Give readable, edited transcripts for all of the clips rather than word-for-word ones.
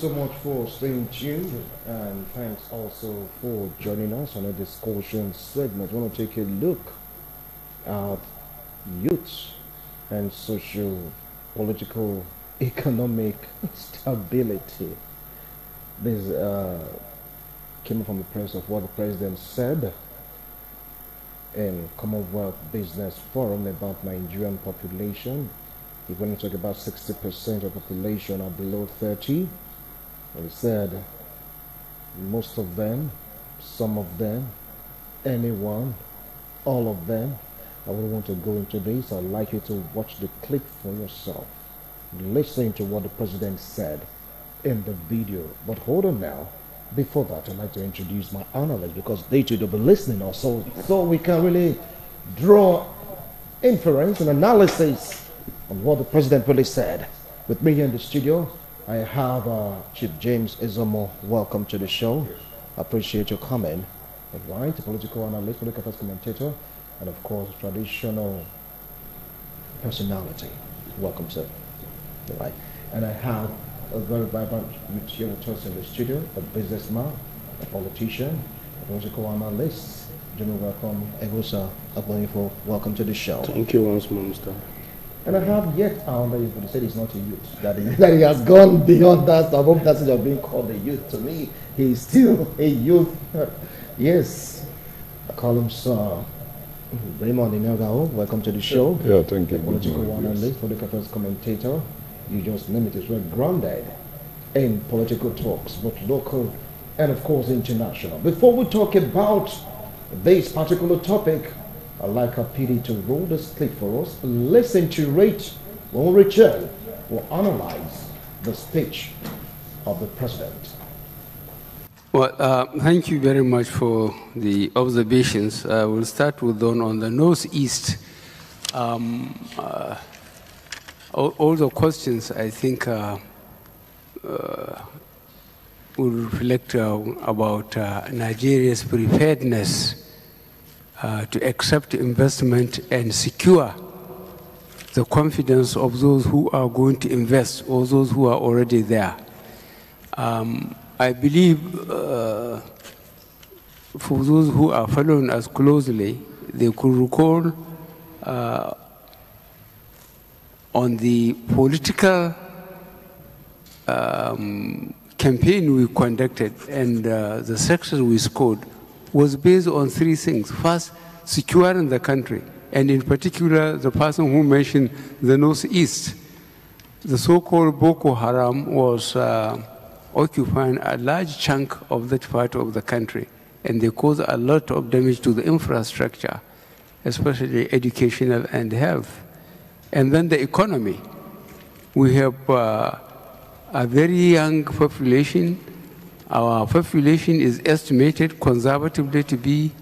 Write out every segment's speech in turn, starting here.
so much for staying tuned, and thanks also for joining us on a discussion segment. I want to take a look at youth and socio-political economic stability. This came from the press of what the president said in Commonwealth Business Forum about Nigerian population. He went to talk about 60% of the population are below 30. And he said most of them, some of them, anyone, all of them. I wouldn't want to go into this. I'd like you to watch the clip for yourself. Listen to what the president said in the video. But hold on now. Before that, I'd like to introduce my analyst, because they too will be listening also, so we can really draw inference and analysis on what the president really said. With me here in the studio, I have Chief James Izomo. Welcome to the show. I appreciate your coming. All right, a political analyst, political affairs commentator, and of course, traditional personality. Welcome, sir. All right, and I have a very vibrant youth here with us in the studio, a businessman, a politician, a political analyst. Gentlemen, welcome. Egosa Abonifo, welcome to the show. Thank you once more, Mr. And I have yet another youth, but he said he's not a youth. That he has gone beyond that. I hope that's not being called a youth. To me, he's still a youth. Yes. I call him Sir Raymond Inagao. Welcome to the show. Yeah, thank you. Political analyst, political affairs commentator. You just name it, is well grounded in political talks, both local and of course international. Before we talk about this particular topic, I'd like our PD to roll this clip for us. Listen to it. When we return, we'll analyze the speech of the president. Well, thank you very much for the observations. We'll start with one on the northeast. All the questions, I think, will reflect about Nigeria's preparedness to accept investment and secure the confidence of those who are going to invest or those who are already there. I believe for those who are following us closely, they could recall on the political campaign we conducted and the success we scored was based on three things. First, securing the country, and in particular, the person who mentioned the northeast. The so-called Boko Haram was occupying a large chunk of that part of the country, and they caused a lot of damage to the infrastructure, especially educational and health. And then the economy. We have a very young population. Our population is estimated conservatively to be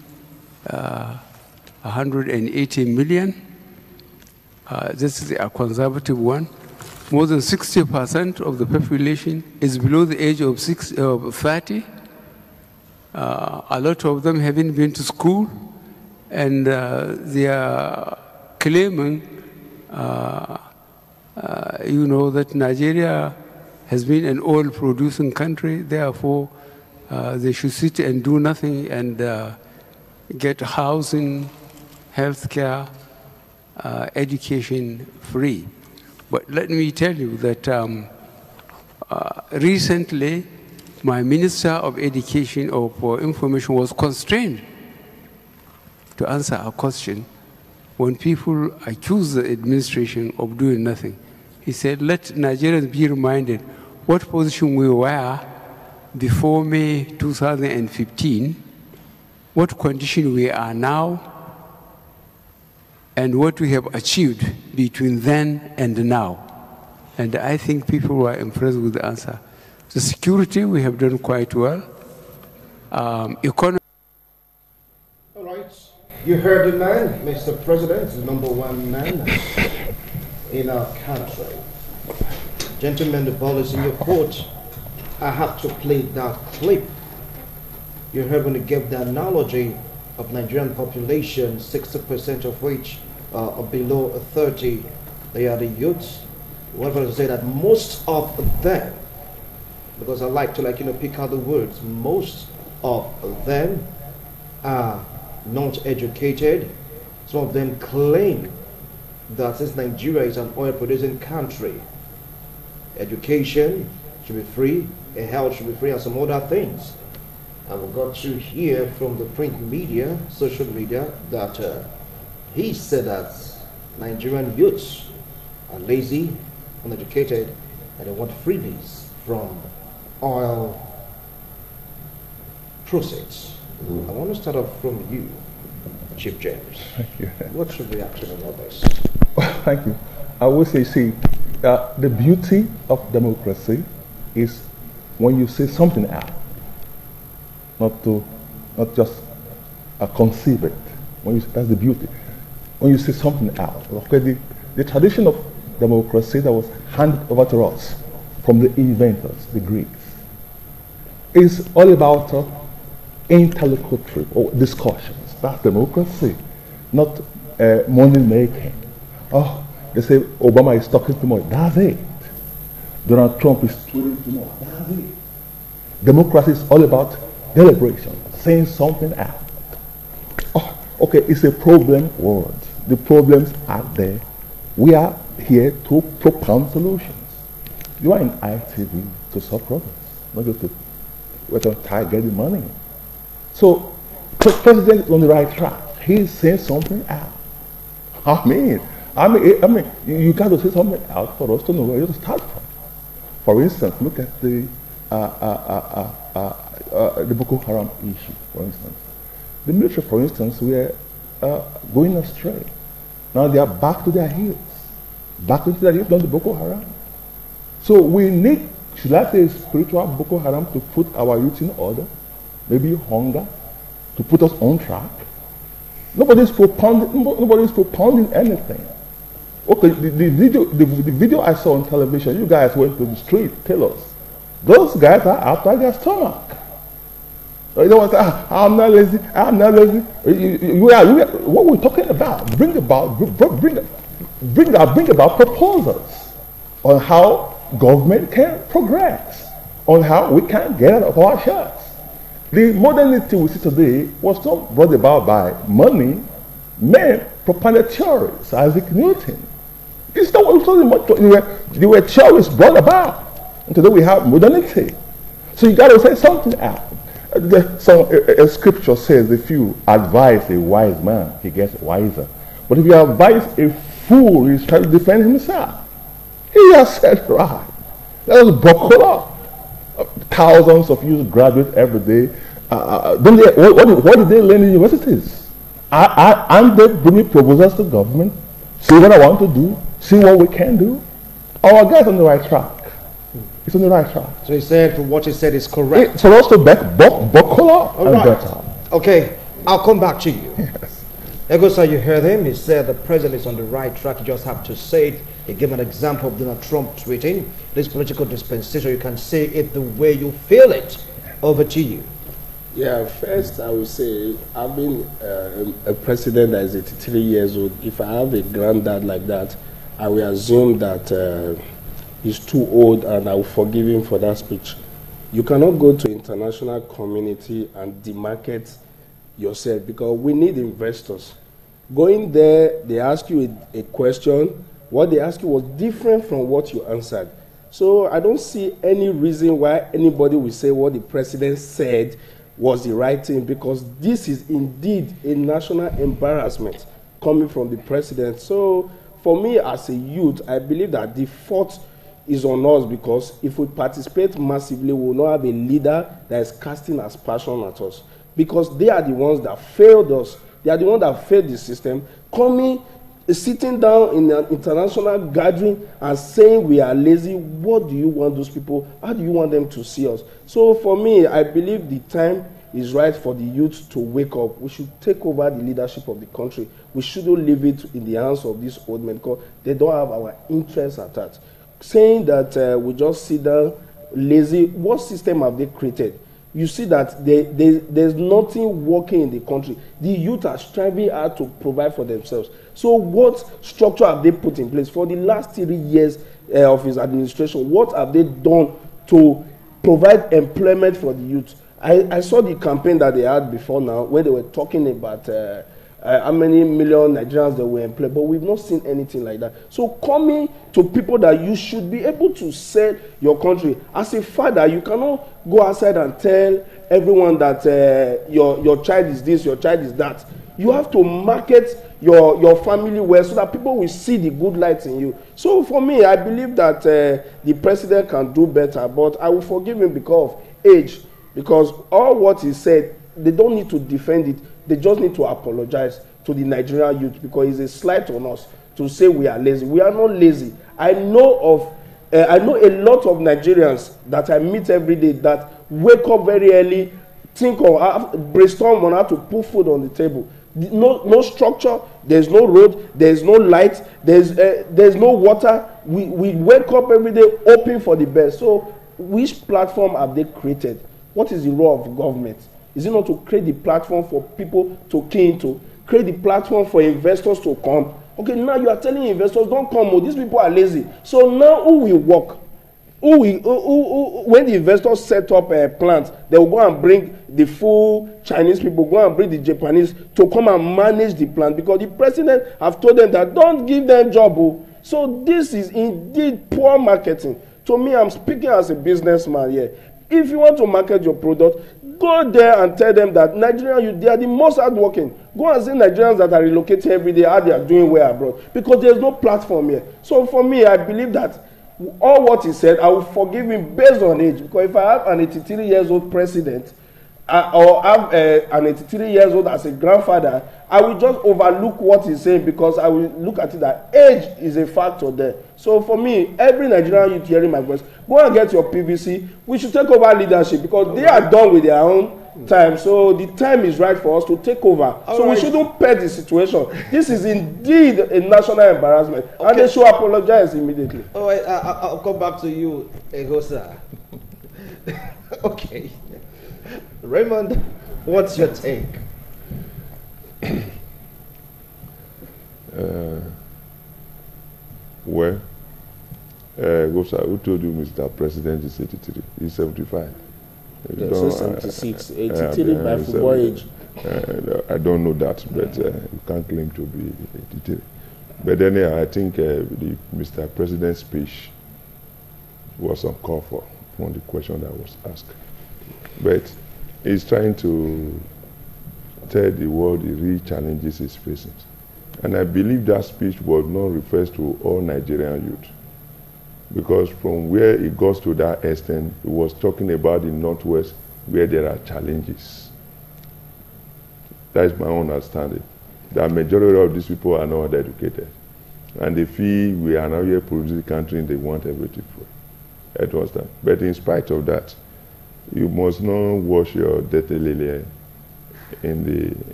180 million. This is a conservative one. More than 60% of the population is below the age of 30. A lot of them haven't been to school, and they are claiming you know, that Nigeria has been an oil-producing country, therefore they should sit and do nothing and get housing, healthcare, education free. But let me tell you that recently my Minister of Education or for Information was constrained to answer a question when people accuse the administration of doing nothing. He said, let Nigerians be reminded what position we were before May 2015, what condition we are now, and what we have achieved between then and now. And I think people were impressed with the answer. The security, we have done quite well. Economy. All right. You heard the man, Mr. President, the #1 man in our country. Gentlemen, the ball is in your court. I have to play that clip. You heard when he gave the analogy of Nigerian population, 60% of which are below 30. They are the youths. Whoever say that most of them because I like to pick out the words. Most of them are not educated. Some of them claim that since Nigeria is an oil-producing country, education should be free, health should be free, and some other things. And we got to hear from the print media, social media, that he said that Nigerian youths are lazy, uneducated, and they want freebies from oil proceeds. I want to start off from you, Chief James. Thank you. What's your reaction on all this? Thank you. I would say, the beauty of democracy is when you say something out, not just conceive it. That's the beauty. When you say something out. Okay, the tradition of democracy that was handed over to us from the inventors, the Greeks, is all about interlocutory or discussions. That's democracy, not money making. Oh, they say Obama is talking too much. That's it. Donald Trump is tweeting too much. That's it. Democracy is all about deliberation, saying something out. Oh, okay, it's a problem world. The problems are there. We are here to propound solutions. You are in ITV to solve problems, not just to try getting money. So, the president is on the right track. He's saying something out. I mean, you got to say something out for us to know where to start from. For instance, look at the Boko Haram issue, for instance. The military, for instance, were going astray. Now they are back to their heels. Back into their heels, not the Boko Haram. So we need, should I say, spiritual Boko Haram to put our youth in order, maybe hunger, to put us on track. Nobody's propounding anything. Okay, the video I saw on television, you guys went to the street, tell us. Those guys are after their stomach. You don't want to say, I'm not lazy, I'm not lazy. What we're talking about, bring about proposals on how government can progress, on how we can get out of our shells. The modernity we see today was not brought about by money. Men propounded theories, Isaac Newton. It's not what they were theories brought about. And today we have modernity. So you got to say something out. A scripture says, if you advise a wise man, he gets wiser. But if you advise a fool, he's trying to defend himself. He has said right. Let us buckle up. Thousands of youth graduate every day. What did they learn in universities? Aren't they bringing proposals to government? See what I want to do. See what we can do. Our guy's on the right track. It's on the right track. So he said, from what he said, is correct. For us to buckle up and better. Okay, I'll come back to you. Yes. Egosa, you heard him. He said the president is on the right track. You just have to say it. He gave an example of Donald Trump tweeting. This political dispensation, you can say it the way you feel it. Over to you. Yeah, first I would say I've been a president that is 83 years old. If I have a granddad like that, I will assume that he's too old and I will forgive him for that speech. You cannot go to international community and demarket yourself because we need investors. Going there, they ask you a question. What they ask you was different from what you answered. So I don't see any reason why anybody will say what the president said was the right thing, because this is indeed a national embarrassment coming from the president. So for me as a youth, I believe that the fault is on us, because if we participate massively, we will not have a leader that is casting aspersion at us, because they are the ones that failed us. They are the ones that failed the system, sitting down in an international gathering and saying we are lazy. What do you want those people? How do you want them to see us? So for me, I believe the time is right for the youth to wake up. We should take over the leadership of the country. We shouldn't leave it in the hands of these old men, because they don't have our interests at heart. Saying that we just sit down lazy, what system have they created? You see that there's nothing working in the country. The youth are striving hard to provide for themselves. So what structure have they put in place? For the last 3 years of his administration, what have they done to provide employment for the youth. I saw the campaign that they had before now, where they were talking about how many million Nigerians they were employed, but we've not seen anything like that. So coming to people that you should be able to sell your country. As a father, you cannot go outside and tell everyone that your child is this, your child is that. You have to market your family well so that people will see the good lights in you. So for me, I believe that the president can do better, but I will forgive him because of age. Because all what he said, they don't need to defend it. They just need to apologize to the Nigerian youth, because it's a slight on us to say we are lazy. We are not lazy. I know a lot of Nigerians that I meet every day that wake up very early, think of, brainstorm on how to put food on the table. No structure, there's no road, there's no light, there's no water. We wake up every day hoping for the best. So which platform have they created? What is the role of government? Is it not to create the platform for people to key into, create the platform for investors to come? Okay, now you are telling investors, don't come, oh, these people are lazy. So now who will work? When the investors set up a plant, they will go and bring the full Chinese people, go and bring the Japanese to come and manage the plant, because the president have told them that don't give them job. Oh. So this is indeed poor marketing. To me, I'm speaking as a businessman here. If you want to market your product, go there and tell them that Nigerian, they are the most hardworking. Go and see Nigerians that are relocating every day, how they are doing well abroad. Because there's no platform here. So for me, I believe that all what he said, I will forgive him based on age. Because if I have an 83 years old president, or have an 83 years old as a grandfather, I will just overlook what he's saying, because I will look at it that age is a factor there. So for me, every Nigerian youth hearing my voice, go and get your PVC. We should take over leadership, because they are done with their own time. So the time is right for us to take over. We shouldn't pet the situation. This is indeed a national embarrassment, and they should apologize immediately. All right, I'll come back to you, Egosa. Okay. Raymond, what's your take? Gosa, who told you Mr. President is 83? He's 75. So 76, 83 by football age. I don't know that, but you can't claim to be 83. But anyhow, I think Mr. President's speech was uncalled for on the question that was asked. But he's trying to tell the world the real challenges he's facing. And I believe that speech was not refers to all Nigerian youth. Because from where it goes to that extent, it was talking about the Northwest where there are challenges. That is my own understanding. The majority of these people are not educated. And they feel we are now here producing country and they want everything for it. I understand. But in spite of that, you must not wash your dirty lily in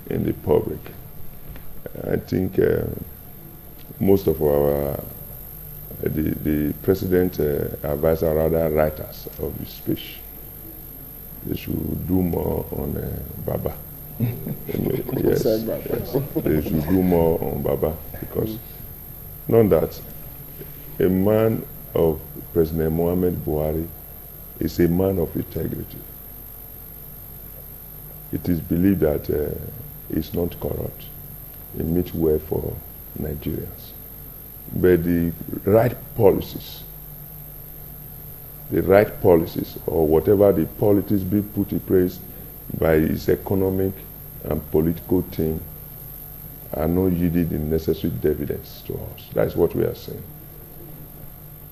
the public. I think most of our the president advisor, rather writers of the speech, they should do more on Baba. Yes, they should do more on Baba, because not that a man of President Muhammad Buhari is a man of integrity. It is believed that he's not corrupt. He means well for Nigerians. But the right policies, or whatever the policies be put in place by his economic and political team, are not yielding the necessary dividends to us. That's what we are saying.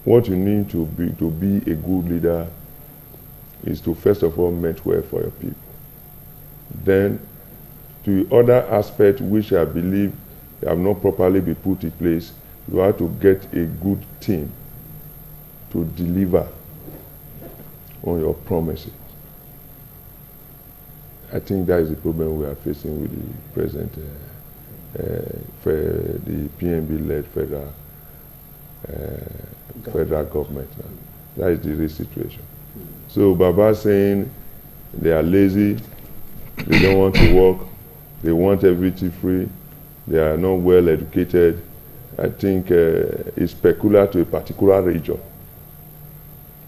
What you need to be a good leader is to first of all meant well for your people. Then, to the other aspect which I believe have not properly been put in place, you have to get a good team to deliver on your promises. I think that is the problem we are facing with the present, the PNB-led federal government now. That is the real situation. So Baba saying they are lazy, they don't want to work, they want everything free, they are not well educated, I think it's peculiar to a particular region.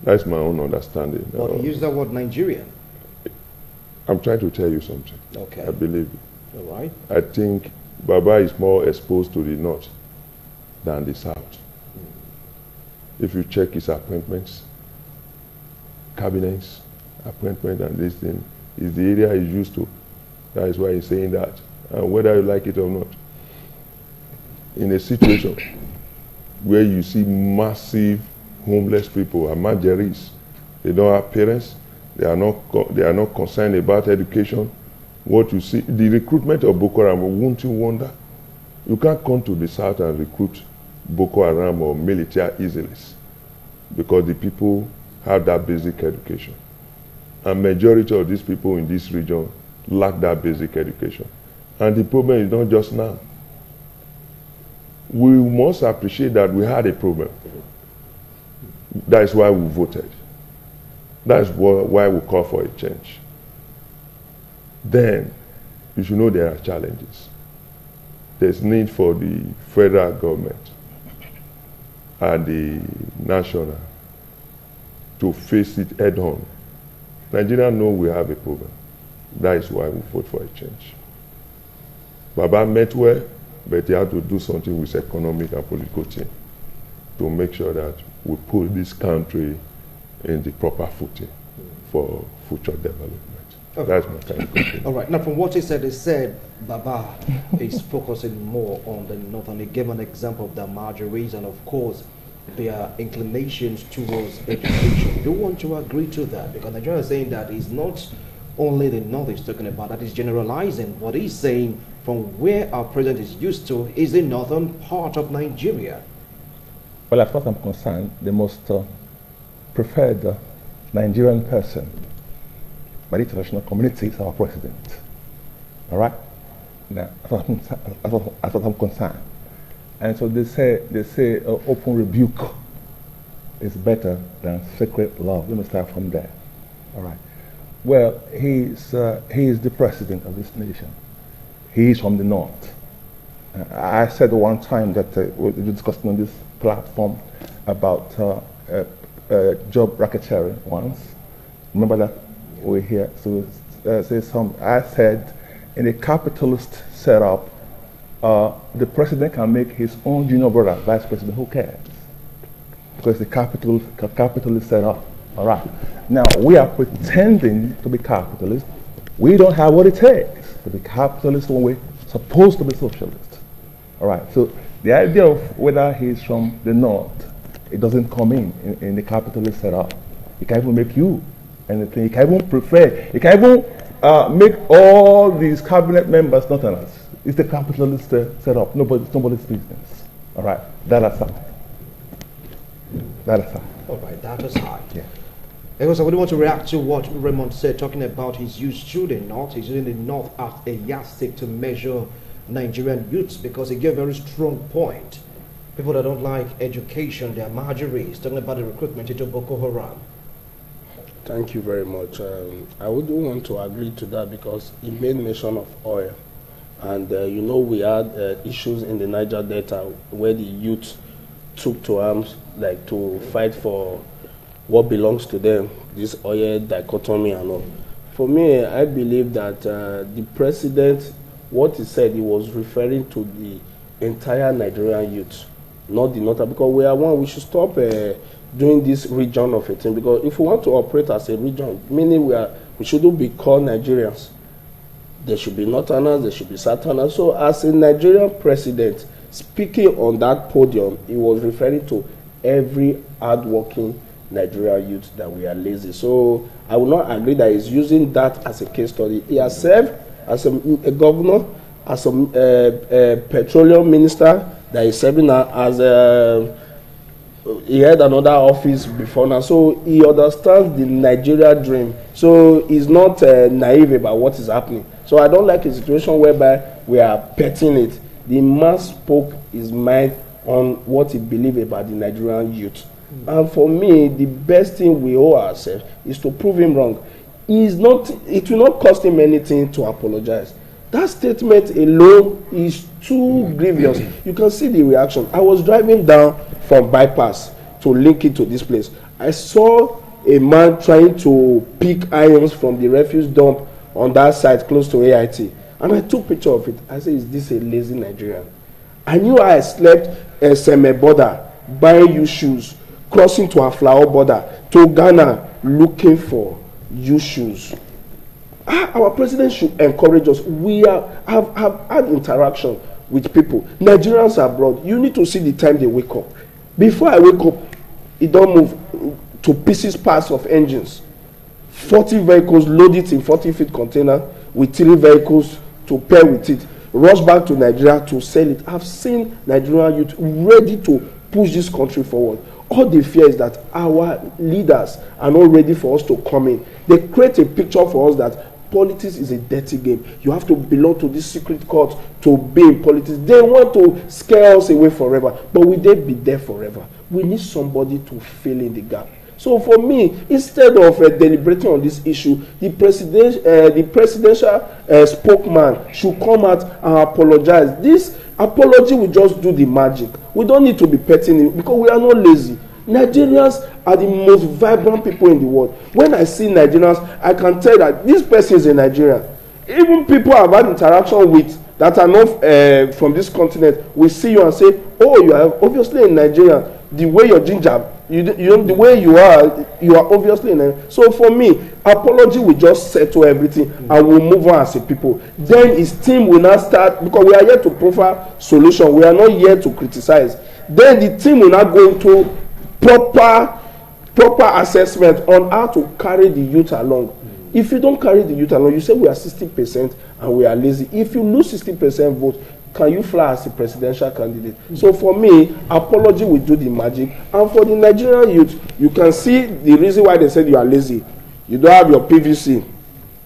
That's my own understanding. But he used the word Nigerian. I'm trying to tell you something. Okay. I believe it. All right. I think Baba is more exposed to the north than the south. If you check his appointments, cabinets, appointment and this thing, is the area he's used to. That is why he's saying that. And whether you like it or not, in a situation where you see massive homeless people, Amajeris, they don't have parents, they are not concerned about education. What you see, the recruitment of Boko Haram, won't you wonder? You can't come to the south and recruit Boko Haram or military easily because the people have that basic education. And majority of these people in this region lack that basic education. And the problem is not just now. We must appreciate that we had a problem. That is why we voted. That is why we call for a change. Then, you should know there are challenges. There's need for the federal government and the national to face it head on. Nigeria know we have a problem. That is why we vote for a change. Baba meant well, but he had to do something with economic and political team to make sure that we put this country in the proper footing for future development. Okay. That's my kind of conclusion. All right. Now, from what he said Baba is focusing more on the north, and he gave an example of the Marjories and, of course, their inclinations towards education. You want to agree to that? Because Nigeria is saying that it's not only the north he's talking about, that is generalizing. What he's saying from where our president is used to is the northern part of Nigeria. Well, as far as I'm concerned, the most preferred Nigerian person by the international community is our president. All right? Now, as far as I'm concerned. And so they say open rebuke is better than secret love. Let me start from there. All right. Well, he is the president of this nation. He is from the north. I said one time that we were discussing on this platform about job racketeering once. Remember that we're here. So I said in a capitalist setup, the president can make his own junior brother vice president. Who cares? Because the capitalist setup. All right. Now we are pretending to be capitalists. We don't have what it takes to be capitalist when we're supposed to be socialist. All right. So the idea of whether he's from the north, it doesn't come in the capitalist setup. It can even make you anything. It can even prefer. It can even make all these cabinet members Northerners. It's the capitalist setup. Nobody's business. All right. That aside. All right. That aside. Yeah. Because I would want to react to what Raymond said, talking about his use to the north. He's using the north as a yardstick to measure Nigerian youths, because he gave a very strong point. People that don't like education, they are Marjories, talking about the recruitment into Boko Haram. Thank you very much. I would want to agree to that because he made mention of oil. And you know, we had issues in the Niger Delta where the youth took to arms, like to fight for what belongs to them, this oil dichotomy and all. For me, I believe that the president, what he said, he was referring to the entire Nigerian youth, not the north, because we are one. We should stop doing this region of a thing, because if we want to operate as a region, meaning we shouldn't be called Nigerians. There should be northerners, there should be southerners. So as a Nigerian president, speaking on that podium, he was referring to every hardworking Nigerian youth that we are lazy. So I will not agree that he's using that as a case study. He has served as a governor, as a petroleum minister, that is serving as he had another office before now. So he understands the Nigeria dream. So he's not naive about what is happening. So I don't like a situation whereby we are petting it. The man spoke his mind on what he believes about the Nigerian youth. And for me, the best thing we owe ourselves is to prove him wrong. It will not cost him anything to apologize. That statement alone is too grievous. You can see the reaction. I was driving down from bypass to link it to this place. I saw a man trying to pick irons from the refuse dump on that site close to AIT. And I took picture of it. I said, is this a lazy Nigerian? I knew I slept a Seme border, buying you shoes, crossing to a flower border, to Ghana, looking for you shoes. Our president should encourage us. We have had interaction with people. Nigerians abroad, you need to see the time they wake up. Before I wake up, it don't move to pieces parts of engines. 40 vehicles loaded in 40-feet container with 3 vehicles to pair with it. Rush back to Nigeria to sell it. I've seen Nigerian youth ready to push this country forward. All they fear is that our leaders are not ready for us to come in. They create a picture for us that politics is a dirty game. You have to belong to this secret court to be in politics. They want to scare us away forever. But will they be there forever? We need somebody to fill in the gap. So for me, instead of deliberating on this issue, the presidential spokesman should come out and apologize. This apology will just do the magic. We don't need to be petting him because we are not lazy. Nigerians are the most vibrant people in the world. When I see Nigerians, I can tell that this person is a Nigerian. Even people I've had interaction with that are not from this continent will see you and say, oh, you are obviously a Nigerian. The way your ginger, the way you are obviously a Nigerian. So for me, apology will just settle everything and we'll move on as a people. Then his team will now start, because we are here to provide solution. We are not here to criticize. Then the team will now go into proper assessment on how to carry the youth along. If you don't carry the youth along, you say we are 60% and we are lazy. If you lose 60% vote, can you fly as a presidential candidate? So for me, apology will do the magic. And for the Nigerian youth, you can see the reason why they said you are lazy. You don't have your PVC.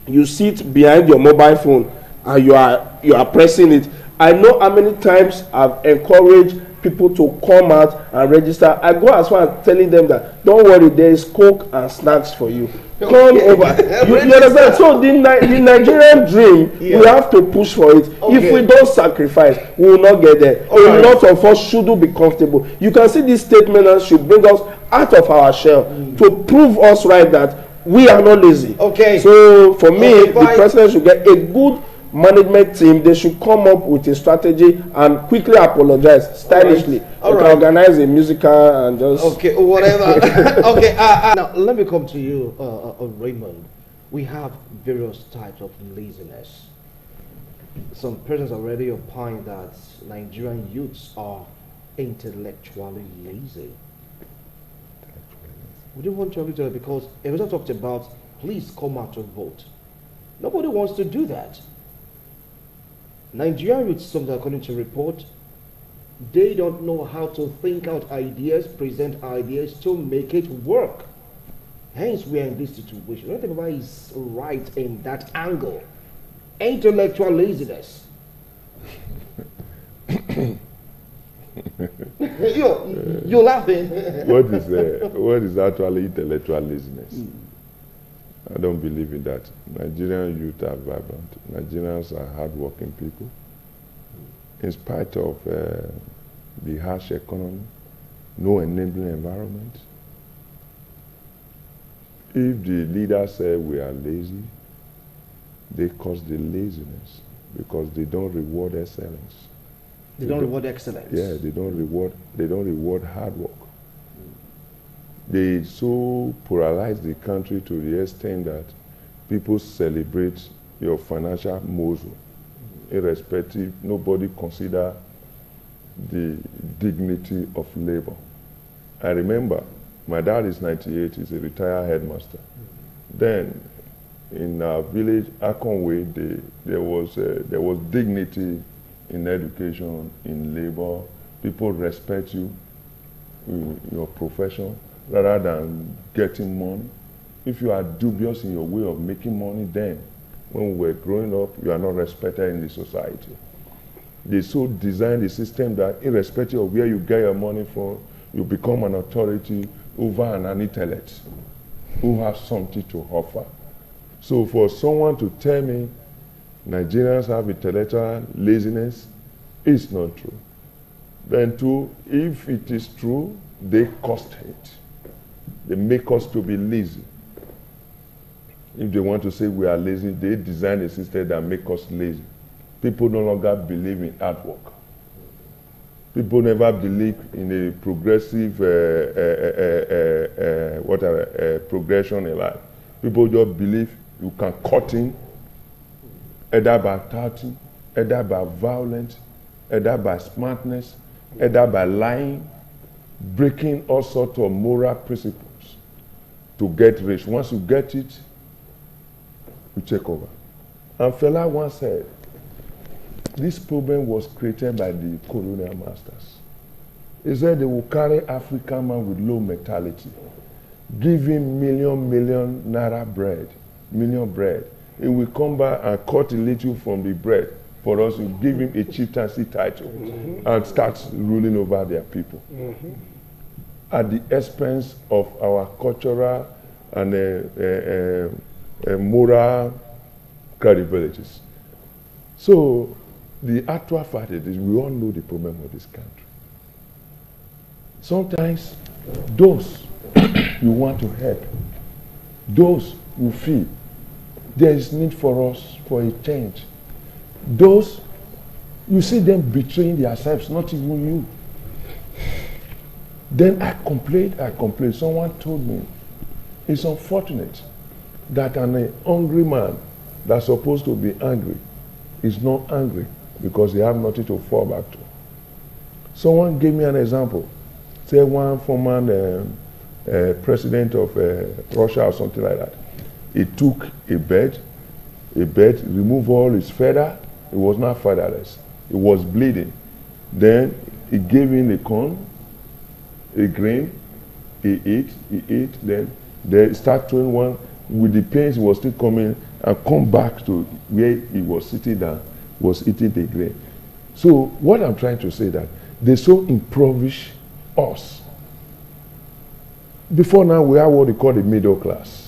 You sit behind your mobile phone and you are pressing it. I know how many times I've encouraged people to come out and register. I go as far as telling them that don't worry, there is coke and snacks for you. Come over. You understand? So the Nigerian dream, we have to push for it. If we don't sacrifice, we will not get there. A lot of us shouldn't be comfortable. You can see this statement and should bring us out of our shell to prove us right that we are not lazy. So for me, the president should get a good management team. They should come up with a strategy and quickly apologize stylishly. They can organize a musical and just whatever. Now let me come to you, Raymond. We have various types of laziness. Some persons already opine that Nigerian youths are intellectually lazy. We don't want to do that because everyone talked about please come out to vote. Nobody wants to do that. Nigerian youths, something according to report, they don't know how to think out ideas, present ideas to make it work. Hence, we are in this situation. I don't think Baba is right in that angle. Intellectual laziness. You're laughing. What is actually intellectual laziness? I don't believe in that. Nigerian youth are vibrant. Nigerians are hardworking people. In spite of the harsh economy, no enabling environment. If the leaders say we are lazy, they cause the laziness because they don't reward excellence. They don't reward excellence. Yeah, they don't reward hard work. They so polarize the country to the extent that people celebrate your financial muscle, irrespective. Nobody consider the dignity of labor. I remember my dad is 98. He's a retired headmaster. Then in our village, Akonwe, there was dignity in education, in labor. People respect you, your profession, rather than getting money. If you are dubious in your way of making money, then when we were growing up, you are not respected in the society. They so designed the system that irrespective of where you get your money from, you become an authority over an intellect who has something to offer. So for someone to tell me Nigerians have intellectual laziness, it's not true. Then too, if it is true, they cost it. They make us to be lazy. If they want to say we are lazy, they design a system that make us lazy. People no longer believe in artwork. People never believe in a progressive progression in life. People just believe you can cut in, either by touting, either by violence, either by smartness, either by lying, breaking all sorts of moral principles to get rich. Once you get it, you take over. And Fela once said, this problem was created by the colonial masters. He said they will carry African man with low mentality, give him million naira bread, He will come back and cut a little from the bread for us to give him a chieftaincy title and start ruling over their people. At the expense of our cultural and moral credibilities. So the actual fact is we all know the problem of this country. Sometimes those you want to help, those you feel there is need for us for a change, those you see them betraying themselves, not even you. Then I complained. Someone told me it's unfortunate that an hungry man that's supposed to be angry is not angry because they have nothing to fall back to. Someone gave me an example. Say one former president of Russia or something like that. He took a bird, removed all his feather. It was not featherless. It was bleeding. Then he gave him a corn, a grain. He ate. Then they start throwing one. With the pains, he was still coming and come back to where he was sitting down, was eating the grain. So what I'm trying to say that they so impoverish us. Before now, we have what they call the middle class.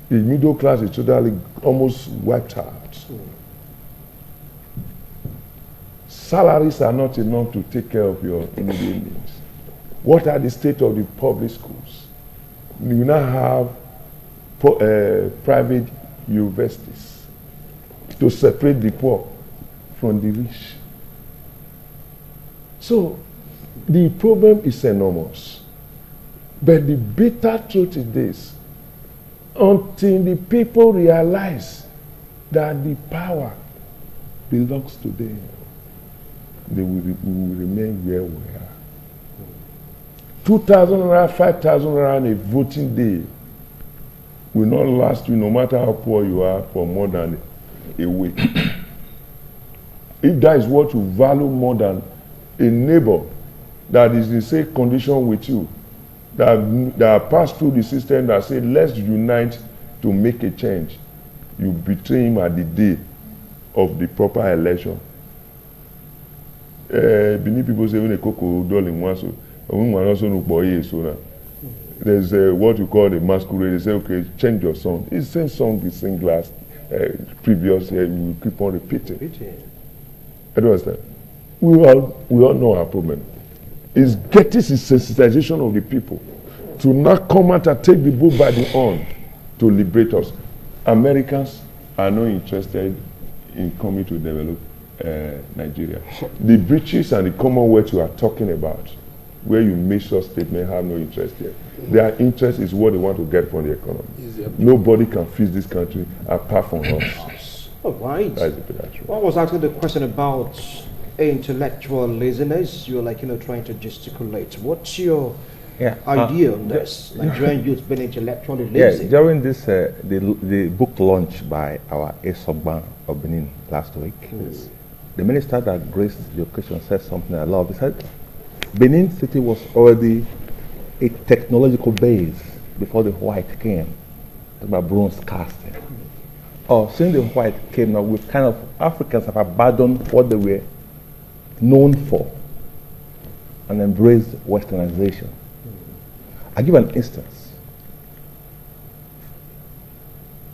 The middle class is totally almost wiped out. Salaries are not enough to take care of your immediate needs. What are the state of the public schools? You now have private universities to separate the poor from the rich. So the problem is enormous. But the bitter truth is this: until the people realize that the power belongs to them, they will remain where we are. 2,000 naira, 5,000 naira on a voting day will not last you, no matter how poor you are, for more than a week. If that is what you value more than a neighbor that is in the same condition with you, that passed through the system, that say let's unite to make a change, you betray him at the day of the proper election. Benin people say when a cocoa doll in one so there's what you call the masquerade. They say, okay, change your song. It's the same song we sing last previous year. You keep on repeating. I don't understand. We all know our problem. It's getting the sensitization of the people to not come out and take the bull by the horn to liberate us. Americans are not interested in coming to develop Nigeria. The British and the Commonwealth you are talking about, where you make such statement, have no interest here. Their interest is what they want to get from the economy. Nobody can fix this country apart from us. All right. I was asking the question about intellectual laziness. You're trying to gesticulate. What's your idea on this? Nigerian youth being intellectually lazy. Yeah, during this, the book launch by our Esogban of Benin last week, the minister that graced the occasion said something I love. He said, Benin City was already a technological base before the white came, about bronze casting. Since the white came, now we kind of, Africans have abandoned what they were known for and embraced westernization. I'll give an instance.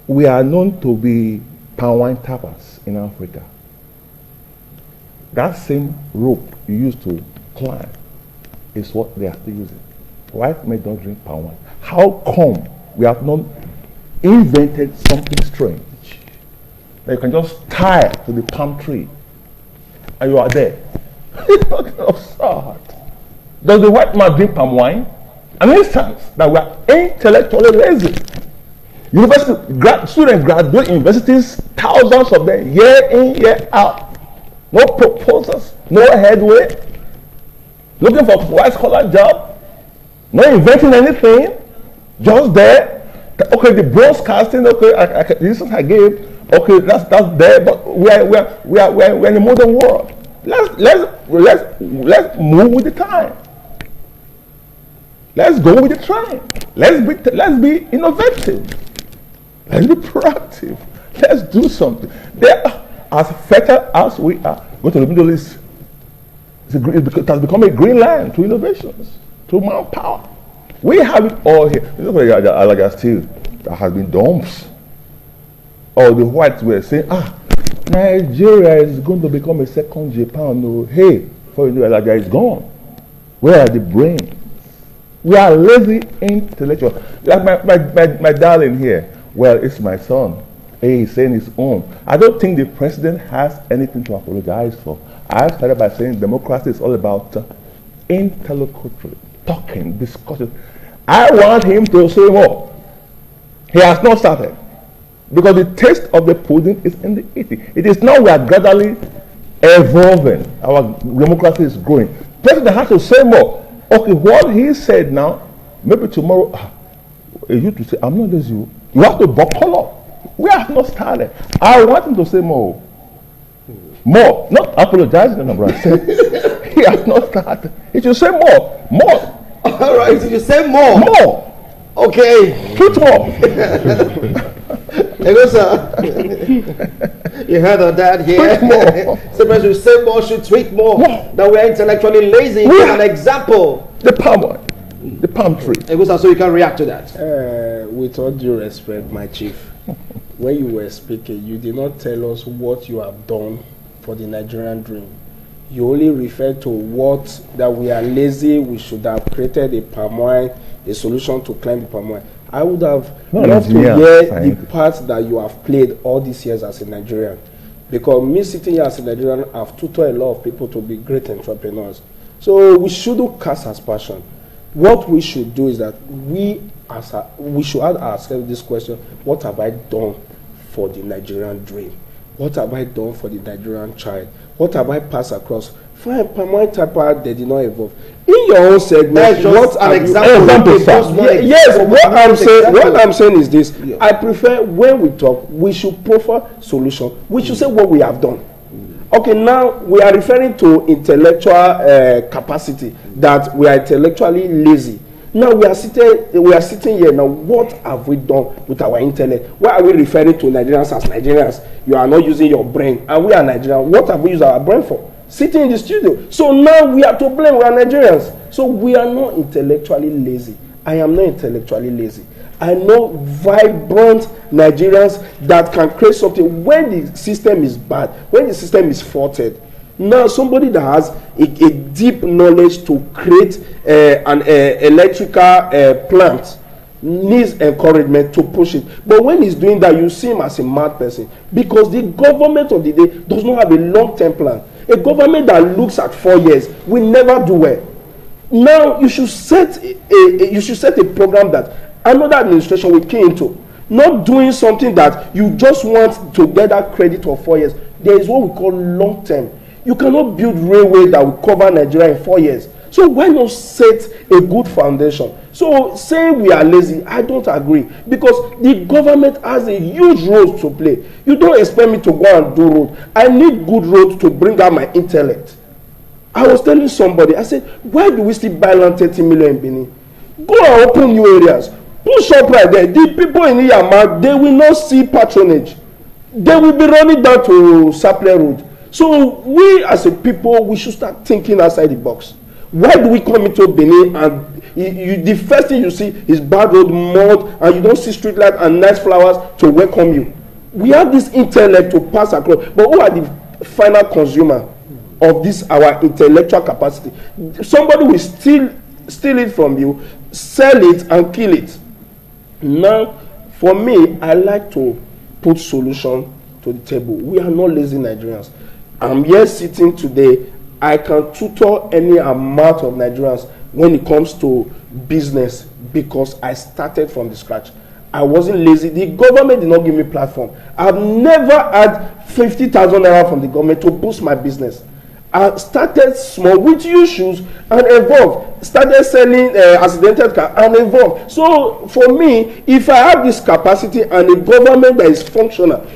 We are known to be palm wine tappers in Africa. That same rope you used to climb is what they are still using. white men don't drink palm wine. How come we have not invented something strange that you can just tie to the palm tree and you are there? It's not absurd. Does the white man drink palm wine? An instance that we are intellectually lazy. University students graduate universities, thousands of them, year in, year out. No proposals, no headway. Looking for white collar job, not inventing anything, just there. Okay, the broadcasting. Okay, this is I gave. Okay, that's there. But we are in the modern world. Let's move with the time. Let's go with the trend. Let's be innovative. Let's be proactive. Let's do something. There, as fertile as we are, go to the Middle East. It has become a green land to innovations, to manpower. We have it all here. Look at Alaga Steel that has been dumps. Or the whites were saying, Nigeria is going to become a second Japan. No, hey, before you know, Alaga is gone. Where are the brains? We are lazy intellectuals. Like my darling here. Well, it's my son. Hey, he's saying his own. I don't think the president has anything to apologize for. I started by saying democracy is all about interlocutory, talking, discussion. I want him to say more. He has not started. Because the taste of the pudding is in the eating. It is now we are gradually evolving. Our democracy is growing. The president has to say more. Okay, what he said now, maybe tomorrow, you to say, I'm not this you. You have to buckle up. We have not started. I want him to say more. More. Not apologizing, no, brother. He has not started. He should say more. More. All right, so you say more. More. Okay. Tweet more. Hey, sir. You heard of that here? Somebody should say more, should tweet more. That we are intellectually lazy. Give an example. The palm wine. The palm tree. Hey, so you can react to that. With all due respect, my chief, when you were speaking, you did not tell us what you have done for the Nigerian dream. You only referred to what that we are lazy, we should have created a palm wine, a solution to climb the palm wine. I would have loved to hear the part that you have played all these years as a Nigerian. Because me sitting here as a Nigerian, I've tutored a lot of people to be great entrepreneurs. So we shouldn't cast aspersion. What we should do is that we should ask ourselves this question: what have I done for the Nigerian dream? What have I done for the Nigerian child? What have I passed across? Fine, palm wine typer, they did not evolve. In your own segment, what an example? Yes, what I'm saying is this. Yeah. I prefer when we talk, we should prefer solution. We should say what we have done. Okay, now we are referring to intellectual capacity, that we are intellectually lazy. Now we are sitting here now. What have we done with our intellect? Why are we referring to Nigerians as Nigerians? You are not using your brain, and we are Nigerians. What have we used our brain for? Sitting in the studio. So now we are to blame. We are Nigerians. So we are not intellectually lazy. I am not intellectually lazy. I know vibrant Nigerians that can create something when the system is bad, when the system is faulted. Now somebody that has a deep knowledge to create an electrical plant needs encouragement to push it. But when he's doing that, you see him as a mad person, because the government of the day does not have a long-term plan. A government that looks at 4 years will never do well. Now you should set a program that another administration will key into. Not doing something that you just want to get that credit of 4 years. There is what we call long-term. You cannot build railway that will cover Nigeria in 4 years. So why not set a good foundation? So saying we are lazy, I don't agree, because the government has a huge role to play. You don't expect me to go and do road. I need good roads to bring out my intellect. I was telling somebody, I said, why do we still buy land 30 million in Benin? Go and open new areas. Push up right there. The people in Iyama, they will not see patronage. They will be running down to Saple Road. So we as a people, we should start thinking outside the box. Why do we come into Benin and the first thing you see is bad road, mud, and you don't see street light and nice flowers to welcome you? We have this intellect to pass across, but who are the final consumer of this our intellectual capacity? Somebody will steal it from you, sell it and kill it. Now, for me, I like to put solution to the table. We are not lazy Nigerians. I'm here sitting today. I can tutor any amount of Nigerians when it comes to business because I started from the scratch. I wasn't lazy. The government did not give me platform. I've never had 50,000 naira from the government to boost my business. I started small with issues and evolved. Started selling accidental car and evolved. So for me, if I have this capacity and a government that is functional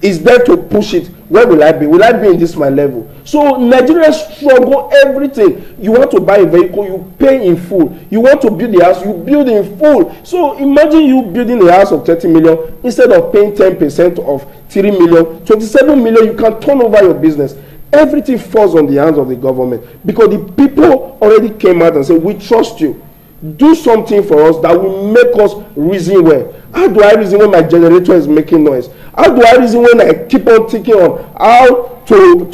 is there to push it, where will I be? Will I be in this my level? So Nigerians struggle everything. You want to buy a vehicle, you pay in full. You want to build a house, you build in full. So imagine you building a house of 30 million instead of paying 10% of 3 million, 27 million, you can turn over your business. Everything falls on the hands of the government because the people already came out and said, we trust you. Do something for us that will make us reason well. How do I reason when my generator is making noise? How do I reason when I keep on thinking on how to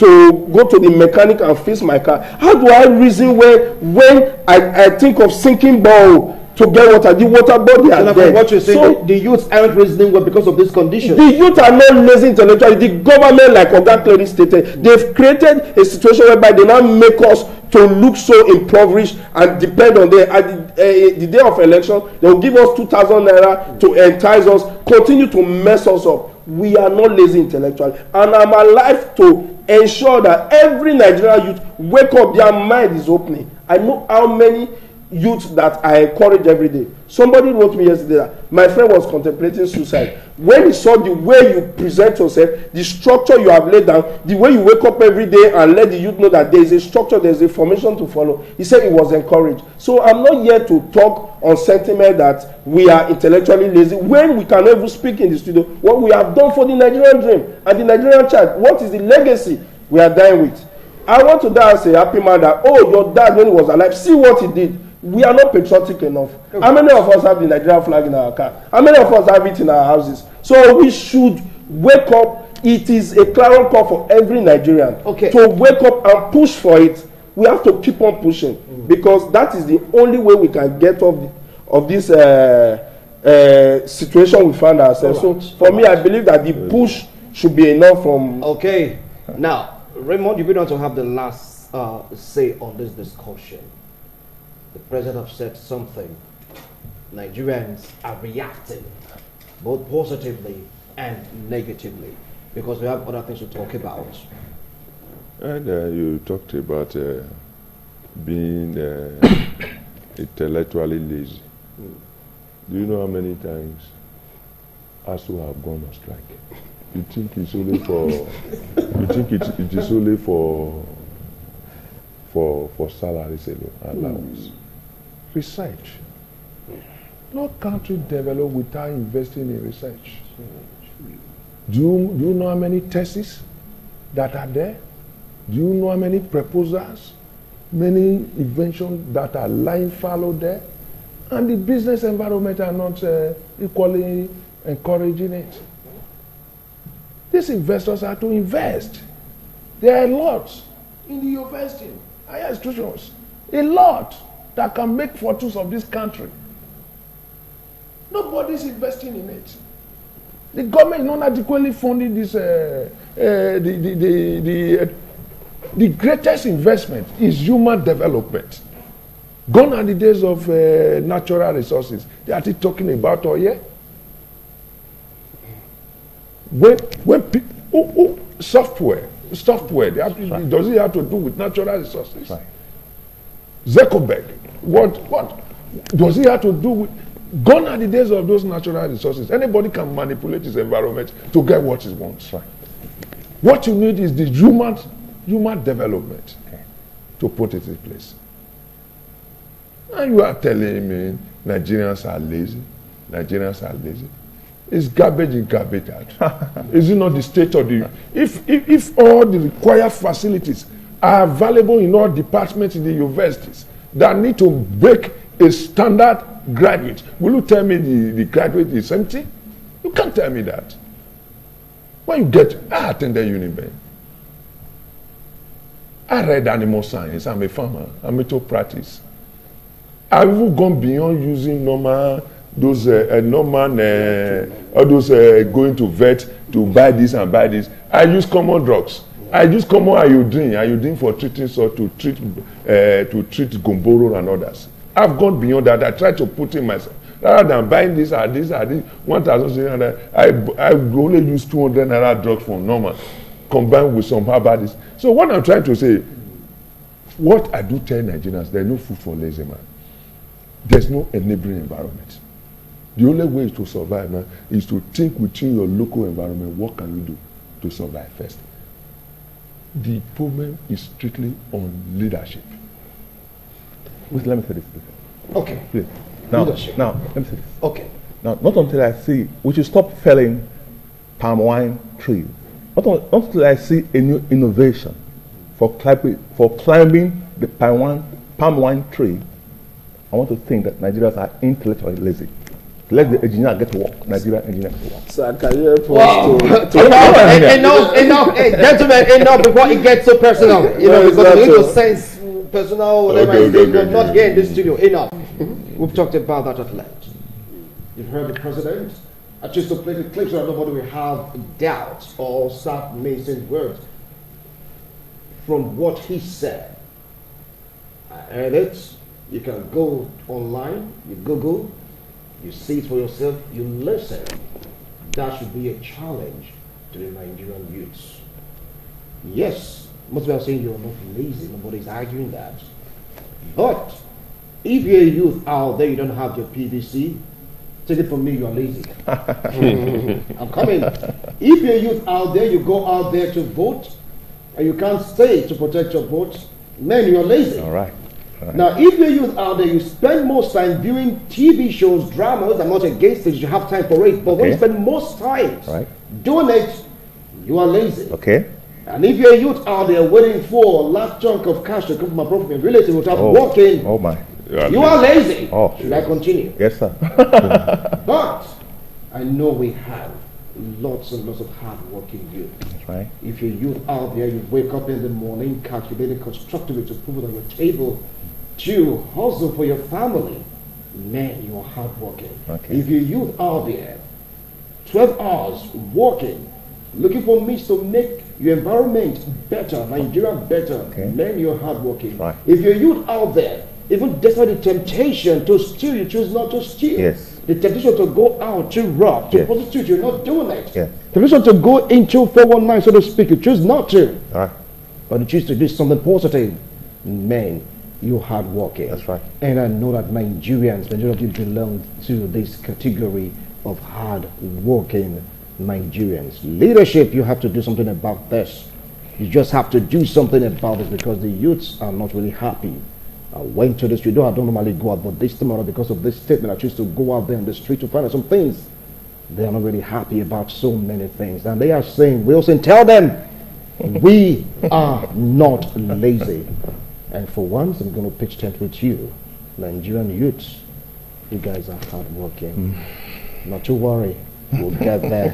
go to the mechanic and fix my car? How do I reason when I think of sinking borehole to get water? The water body are dead. What you're saying, so, the youth aren't reasoning well because of this condition. The youth are not lazy intellectually. The government, like Oga clearly stated, they've created a situation whereby they now make us to look so impoverished and depend on them. At the day of election, they will give us 2,000 naira to entice us, continue to mess us up. We are not lazy intellectually. And I'm alive to ensure that every Nigerian youth wake up, their mind is opening. I know how many youth that I encourage every day. Somebody wrote me yesterday that my friend was contemplating suicide. When he saw the way you present yourself, the structure you have laid down, the way you wake up every day and let the youth know that there is a structure, there is a formation to follow, he said he was encouraged. So I'm not here to talk on sentiment that we are intellectually lazy when we can never speak in the studio what we have done for the Nigerian dream and the Nigerian child. What is the legacy we are dying with? I want to die as a happy man that, oh, your dad when he was alive, see what he did. We are not patriotic enough. Okay. How many of us have the Nigerian flag in our car? How many of us have it in our houses? So we should wake up. It is a clarion call for every Nigerian to wake up and push for it. We have to keep on pushing because that is the only way we can get off of this situation we find ourselves. Right. So for me, I believe that the push should be enough from... Okay. Now, Raymond, you want to have the last say on this discussion. The president has said something. Nigerians are reacting both positively and negatively because we have other things to talk about. And you talked about being intellectually lazy. Do you know how many times ASU have gone on strike? You think it's only for it is only for salaries alone, allowance. Research. No country develop without investing in research. Do you know how many theses that are there? Do you know how many proposals, many inventions that are lying fallow there? And the business environment are not equally encouraging it. These investors are to invest. There are a lot in the university, higher institutions, a lot that can make fortunes of this country. Nobody's investing in it. The government is not adequately funding this. The greatest investment is human development. Gone are the days of natural resources. They are still talking about oil. When people, software, does it have to do with natural resources? Right. Zuckerberg, what does it have to do with? Gone are the days of those natural resources. Anybody can manipulate his environment to get what he wants. Right. What you need is the human development to put it in place. And you are telling me Nigerians are lazy. Nigerians are lazy. It's garbage in, garbage out. Is it not the state of the... If all the required facilities are available in all departments in the universities that need to break a standard graduate, will you tell me the graduate is empty? You can't tell me that. When you get... I attended Unibank. I read animal science. I'm a farmer. I'm into practice. I've even gone beyond using normal, those all those going to vet to buy this and buy this. I use common drugs. I use common iodine for treating to treat gomboro and others. I've gone beyond that. I try to put in myself. Rather than buying this or this, 1,600, I only use 200 naira drugs for normal, combined with some herbalists. So what I'm trying to say, what I do tell Nigerians, there's no food for lazy man. There's no enabling environment. The only way to survive, man, is to think within your local environment, what can you do to survive first? The problem is strictly on leadership. Wait, let me say this, please. Okay. Please. Now, let me say this. Okay. Now, not until I see, we should stop felling palm wine trees. Not until I see a new innovation for climbing the palm wine tree, I want to think that Nigerians are intellectually lazy. Let the engineer get to work. Nigerian engineer get to work. So can you help us Enough, hey, gentlemen, enough before it gets so personal. You know, because we need to sense personal, whatever it is, but not here in this studio. Enough. We've talked about that at length. You've heard the president. Just to play the clip so that nobody will have doubts or start missing words from what he said. I heard it. You can go online, you Google, you see it for yourself, you listen. That should be a challenge to the Nigerian youths. Yes, most people are saying you're not lazy, nobody's arguing that. But if you're a youth out there, you don't have your PVC, take it from me, you're lazy. I'm coming. If you're a youth out there, you go out there to vote, and you can't stay to protect your vote, man, you're lazy. All right. Now, if you're youth out there, you spend most time viewing TV shows, dramas. I'm not against it. You have time for it. But when you spend most time doing it, you are lazy. Okay. And if you're a youth out there waiting for a last chunk of cash to come from a prophet relative without working, oh my, you are lazy. Oh. Should I continue? Yes, sir. But I know we have lots and lots of hard-working youth. That's right. If you're youth out there, you wake up in the morning, calculating constructively to put it on your table, to hustle for your family, man, you are hardworking. Okay. If you're youth out there, 12 hours working, looking for means to make your environment better, Nigeria better, man, you're hardworking. Right. If you're youth out there, even despite the temptation to steal, you choose not to steal. Yes. The temptation to go out, to rob, to prostitute, you're not doing it. Yes. The temptation to go into 419, so to speak, you choose not to. All right. But you choose to do something positive, man, you're hardworking. That's right. And I know that Nigerians, majority of you belong to this category of hardworking Nigerians. Leadership, you have to do something about this. You just have to do something about this because the youths are not really happy. I went to the street. I don't normally go out, but this time around, because of this statement, I choose to go out there in the street to find out some things. They are not really happy about so many things. And they are saying, Wilson, tell them, we are not lazy. And for once, I'm going to pitch tent with you. Nigerian youths, you guys are hardworking. Not to worry, we'll get there.